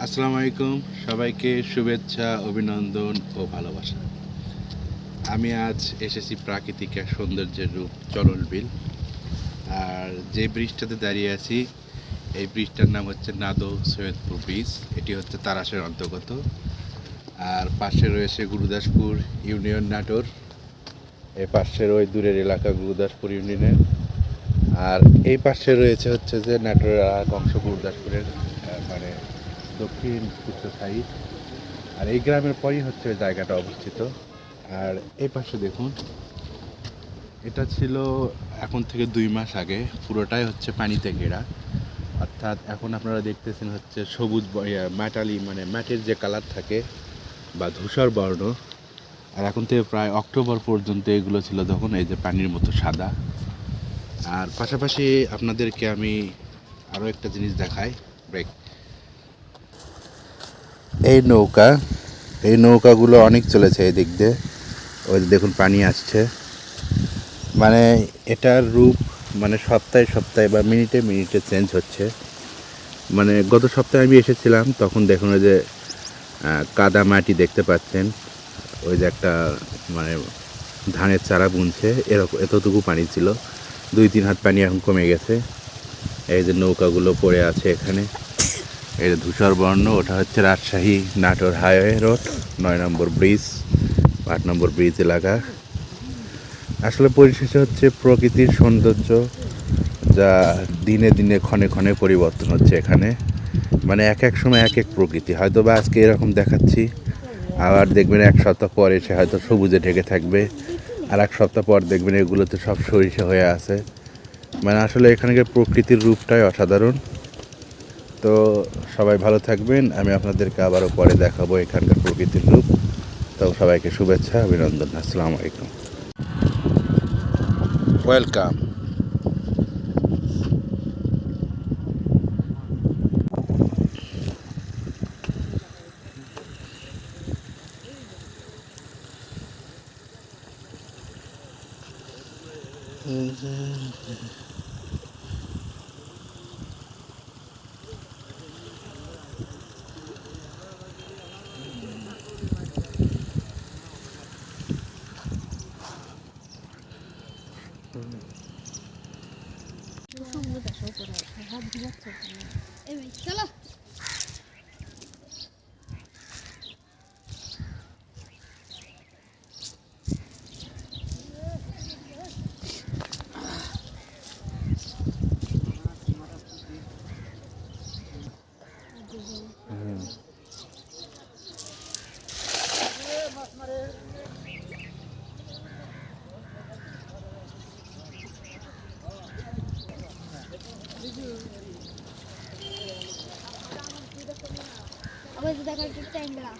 আসসালামু আলাইকুম, সবাইকে শুভেচ্ছা, অভিনন্দন ও ভালোবাসা। আমি আজ এসেছি প্রাকৃতিক এক সৌন্দর্যের রূপ চলল বিল। আর যে ব্রিজটাতে দাঁড়িয়ে আছি, এই ব্রিজটার নাম হচ্ছে নাদো সৈয়দপুর ব্রিজ। এটি হচ্ছে তারাশের অন্তর্গত। আর পাশে রয়েছে গুরুদাসপুর ইউনিয়ন নাটোর। এই পাশের ওই দূরের এলাকা গুরুদাসপুর ইউনিয়নের। আর এই পাশে রয়েছে হচ্ছে যে নাটোরের আর এক অংশ গুরুদাসপুরের, মানে দক্ষিণ পূর্ব সাইড। আর এই গ্রামের পরই হচ্ছে ওই জায়গাটা অবস্থিত। আর এই পাশে দেখুন, এটা ছিল এখন থেকে 2 মাস আগে পুরোটাই হচ্ছে পানিতে ঘেরা। অর্থাৎ এখন আপনারা দেখতেছেন হচ্ছে সবুজ মাটালি, মানে মাটির যে কালার থাকে বা ধূসর বর্ণ। আর এখন থেকে প্রায় অক্টোবর পর্যন্ত এগুলো ছিল তখন এই যে পানির মতো সাদা। আর পাশাপাশি আপনাদেরকে আমি আরও একটা জিনিস দেখাই। ব্রেক। এই নৌকাগুলো অনেক চলেছে এই দিক দিয়ে। ওই দেখুন পানি আসছে, মানে এটার রূপ মানে সপ্তাহে সপ্তাহে বা মিনিটে মিনিটে চেঞ্জ হচ্ছে। মানে গত সপ্তাহে আমি এসেছিলাম, তখন দেখুন ওই যে কাদা মাটি দেখতে পাচ্ছেন, ওই যে একটা মানে ধানের চারা বুনছে, এরকম এতটুকু পানি ছিল। 2-3 হাত পানি এখন কমে গেছে। এই যে নৌকাগুলো পড়ে আছে এখানে, এই যে ধূসর বর্ণ, ওটা হচ্ছে রাজশাহী নাটোর হাইওয়ে রোড 9 নম্বর ব্রিজ, 8 নম্বর ব্রিজ এলাকা। আসলে পরিশেষে হচ্ছে প্রকৃতির সৌন্দর্য, যা দিনে দিনে ক্ষণে ক্ষণে পরিবর্তন হচ্ছে এখানে। মানে এক এক সময় এক এক প্রকৃতি, হয়তো বা আজকে এরকম দেখাচ্ছি, আবার দেখবেন 1 সপ্তাহ পর এসে হয়তো সবুজে ঢেকে থাকবে, আর 1 সপ্তাহ পর দেখবেন এগুলোতে সব সরিষা হয়ে আছে। মানে আসলে এখানকার প্রকৃতির রূপটাই অসাধারণ। তো সবাই ভালো থাকবেন, আমি আপনাদেরকে আবারও পরে দেখাবো এখানকার প্রকৃতির রূপ। তো সবাইকে শুভেচ্ছা, অভিনন্দন, আসসালামু আলাইকুম, ওয়েলকাম। চলো আবার দেখার ট্যাংরা